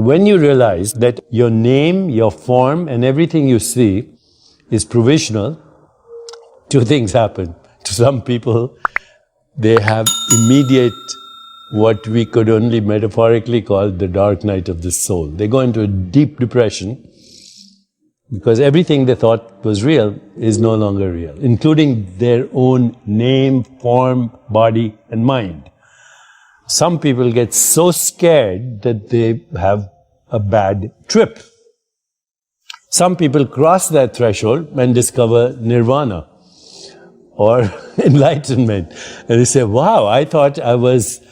when you realize that your name, your form, and everything you see is provisional, two things happen. To some people, they have immediate, what we could only metaphorically call the dark night of the soul. They go into a deep depression because everything they thought was real is no longer real, including their own name, form, body, and mind. Some people get so scared that they have a bad trip. Some people cross that threshold and discover nirvana or enlightenment. And they say, wow, I thought I was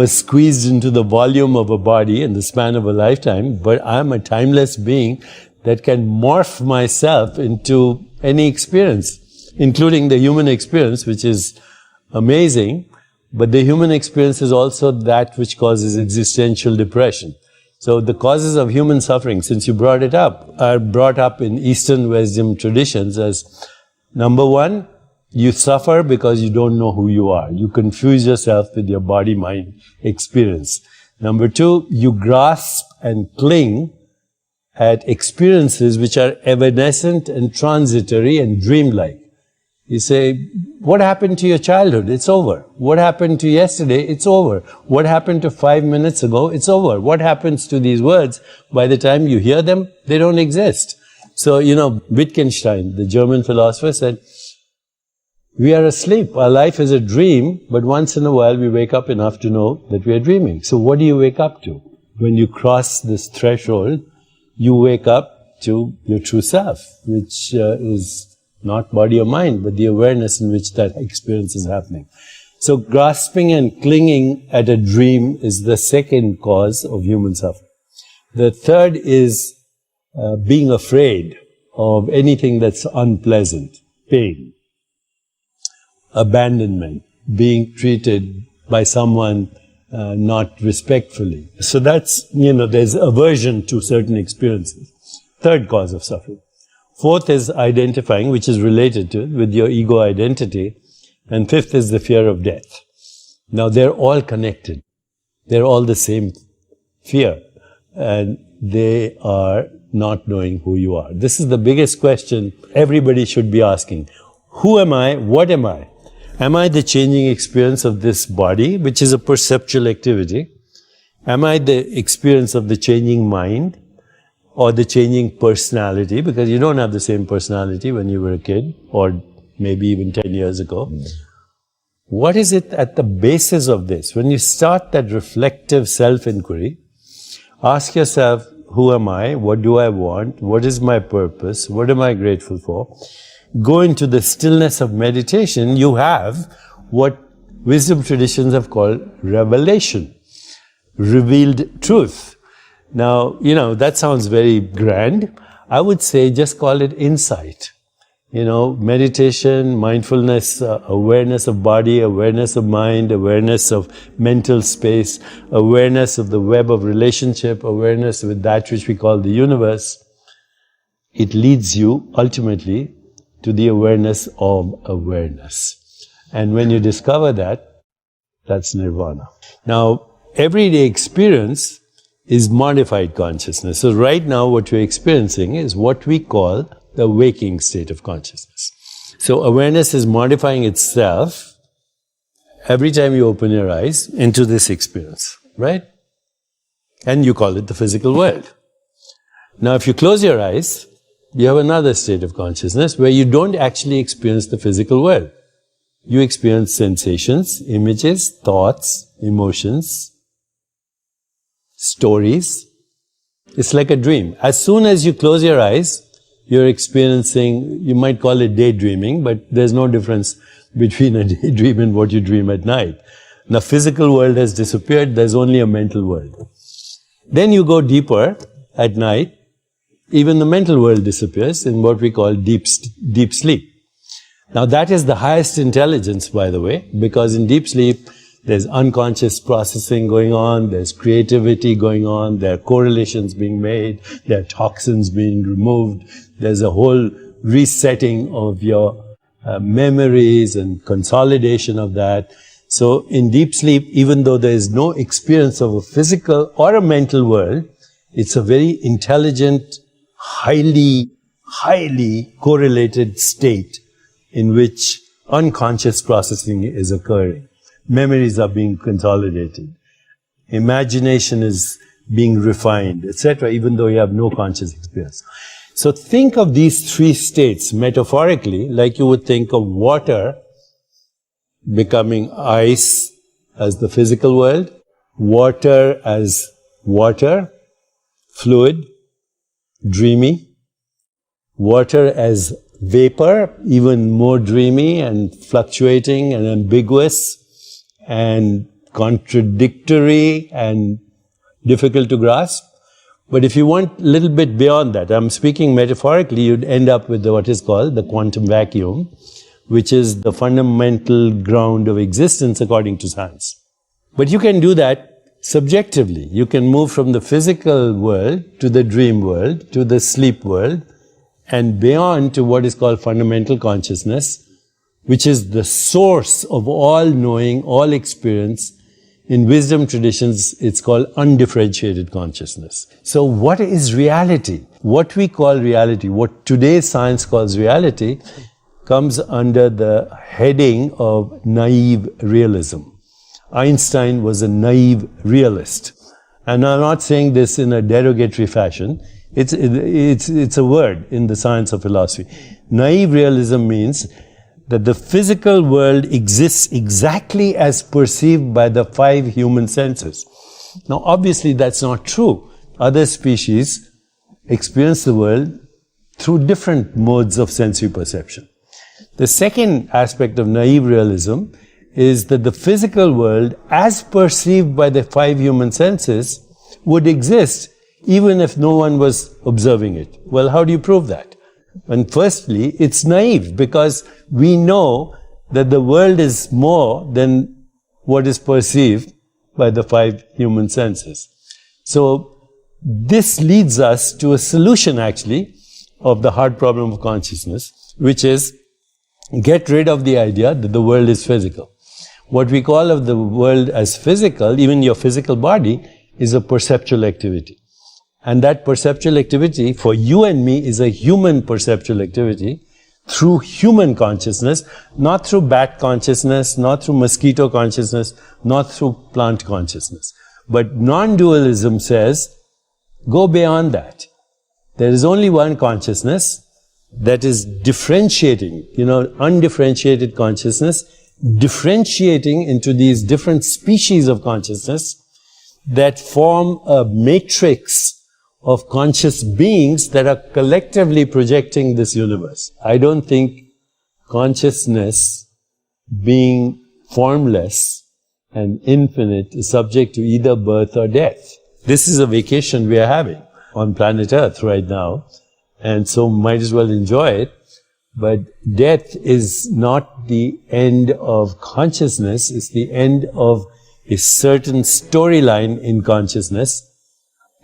squeezed into the volume of a body in the span of a lifetime, but I'm a timeless being that can morph myself into any experience, including the human experience, which is amazing. But the human experience is also that which causes existential depression. So the causes of human suffering, since you brought it up, are brought up in Eastern wisdom traditions as, number one, you suffer because you don't know who you are. You confuse yourself with your body-mind experience. Number two, you grasp and cling at experiences which are evanescent and transitory and dreamlike. You say, what happened to your childhood? It's over. What happened to yesterday? It's over. What happened to 5 minutes ago? It's over. What happens to these words? By the time you hear them, they don't exist. So, Wittgenstein, the German philosopher, said, we are asleep. Our life is a dream, but once in a while we wake up enough to know that we are dreaming. So what do you wake up to? When you cross this threshold, you wake up to your true self, which is not body or mind, but the awareness in which that experience is happening. So grasping and clinging at a dream is the second cause of human suffering. The third is being afraid of anything that's unpleasant, pain, abandonment, being treated by someone not respectfully. So that's, there's aversion to certain experiences. Third cause of suffering. Fourth is identifying, which is related to it, with your ego identity. And fifth is the fear of death. Now they're all connected. They're all the same fear. And they are not knowing who you are. This is the biggest question everybody should be asking. Who am I? What am I? Am I the changing experience of this body, which is a perceptual activity? Am I the experience of the changing mind? Or the changing personality, because you don't have the same personality when you were a kid, or maybe even 10 years ago. What is it at the basis of this? When you start that reflective self-inquiry, ask yourself, who am I? What do I want? What is my purpose? What am I grateful for? Go into the stillness of meditation, you have what wisdom traditions have called revelation, revealed truth. Now, that sounds very grand. I would say just call it insight. Meditation, mindfulness, awareness of body, awareness of mind, awareness of mental space, awareness of the web of relationship, awareness with that which we call the universe. It leads you ultimately to the awareness of awareness. And when you discover that, that's nirvana. Now, everyday experience is modified consciousness. So right now what we're experiencing is what we call the waking state of consciousness. So awareness is modifying itself every time you open your eyes into this experience, right? And you call it the physical world. Now if you close your eyes, you have another state of consciousness where you don't actually experience the physical world. You experience sensations, images, thoughts, emotions, stories. It's like a dream. As soon as you close your eyes, you're experiencing, you might call it daydreaming, but there's no difference between a daydream and what you dream at night. The physical world has disappeared, there's only a mental world. Then you go deeper at night, even the mental world disappears in what we call deep sleep. Now that is the highest intelligence, by the way, because in deep sleep, there's unconscious processing going on, there's creativity going on, there are correlations being made, there are toxins being removed, there's a whole resetting of your memories and consolidation of that. So in deep sleep, even though there is no experience of a physical or a mental world, It's a very intelligent, highly correlated state in which unconscious processing is occurring. Memories are being consolidated. Imagination is being refined, etc., even though you have no conscious experience. So think of these three states metaphorically, like you would think of water becoming ice as the physical world, water as water, fluid, dreamy, water as vapor, even more dreamy and fluctuating and ambiguous and contradictory and difficult to grasp. But if you want a little bit beyond that, I'm speaking metaphorically, you'd end up with what is called the quantum vacuum, which is the fundamental ground of existence according to science. But you can do that subjectively. You can move from the physical world to the dream world, to the sleep world, and beyond to what is called fundamental consciousness, which is the source of all knowing, all experience. In wisdom traditions, it's called undifferentiated consciousness. So what is reality? What we call reality, what today's science calls reality, comes under the heading of naive realism. Einstein was a naive realist. And I'm not saying this in a derogatory fashion. It's a word in the science of philosophy. Naive realism means that the physical world exists exactly as perceived by the five human senses. Now, obviously, that's not true. Other species experience the world through different modes of sensory perception. The second aspect of naive realism is that the physical world, as perceived by the five human senses, would exist even if no one was observing it. Well, how do you prove that? And firstly, it's naive because we know that the world is more than what is perceived by the five human senses. So this leads us to a solution actually of the hard problem of consciousness, which is get rid of the idea that the world is physical. What we call of the world as physical, even your physical body, is a perceptual activity. And that perceptual activity for you and me is a human perceptual activity through human consciousness, not through bat consciousness, not through mosquito consciousness, not through plant consciousness. But non-dualism says, go beyond that. There is only one consciousness that is differentiating, undifferentiated consciousness, differentiating into these different species of consciousness that form a matrix of conscious beings that are collectively projecting this universe. I don't think consciousness, being formless and infinite, is subject to either birth or death. This is a vacation we are having on planet Earth right now, and so might as well enjoy it. But death is not the end of consciousness, it's the end of a certain storyline in consciousness,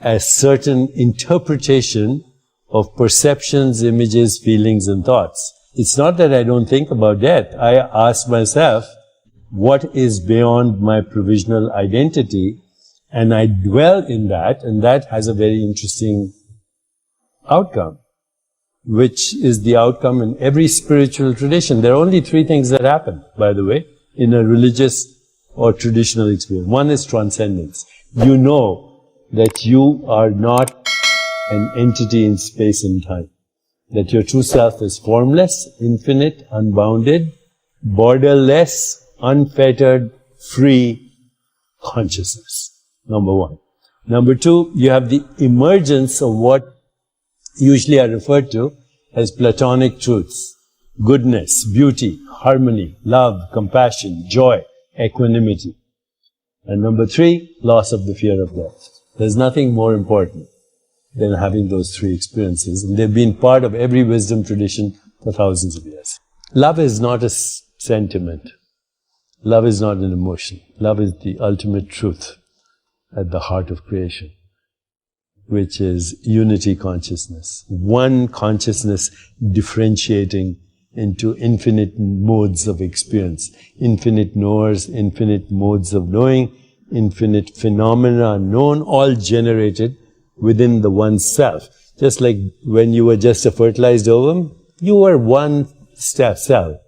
a certain interpretation of perceptions, images, feelings, and thoughts. It's not that I don't think about death. I ask myself, what is beyond my provisional identity? And I dwell in that, and that has a very interesting outcome, which is the outcome in every spiritual tradition. There are only three things that happen, by the way, in a religious or traditional experience. One is transcendence. You know that you are not an entity in space and time. That your true self is formless, infinite, unbounded, borderless, unfettered, free consciousness. Number one. Number two, you have the emergence of what usually are referred to as Platonic truths. Goodness, beauty, harmony, love, compassion, joy, equanimity. And number three, loss of the fear of death. There's nothing more important than having those three experiences, and they've been part of every wisdom tradition for thousands of years. Love is not a sentiment. Love is not an emotion. Love is the ultimate truth at the heart of creation, which is unity consciousness. One consciousness differentiating into infinite modes of experience, infinite knowers, infinite modes of knowing, infinite phenomena known, all generated within the one self. Just like when you were just a fertilized ovum, you were one cell,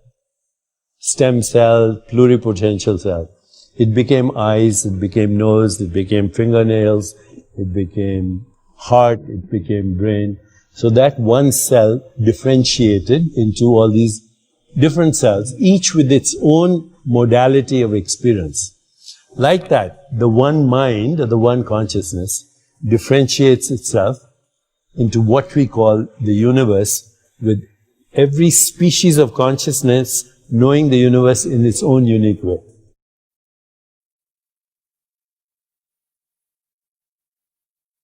stem cell, pluripotential cell. It became eyes, it became nose, it became fingernails, it became heart, it became brain. So that one cell differentiated into all these different cells, each with its own modality of experience. Like that, the one mind, or the one consciousness, differentiates itself into what we call the universe, with every species of consciousness knowing the universe in its own unique way.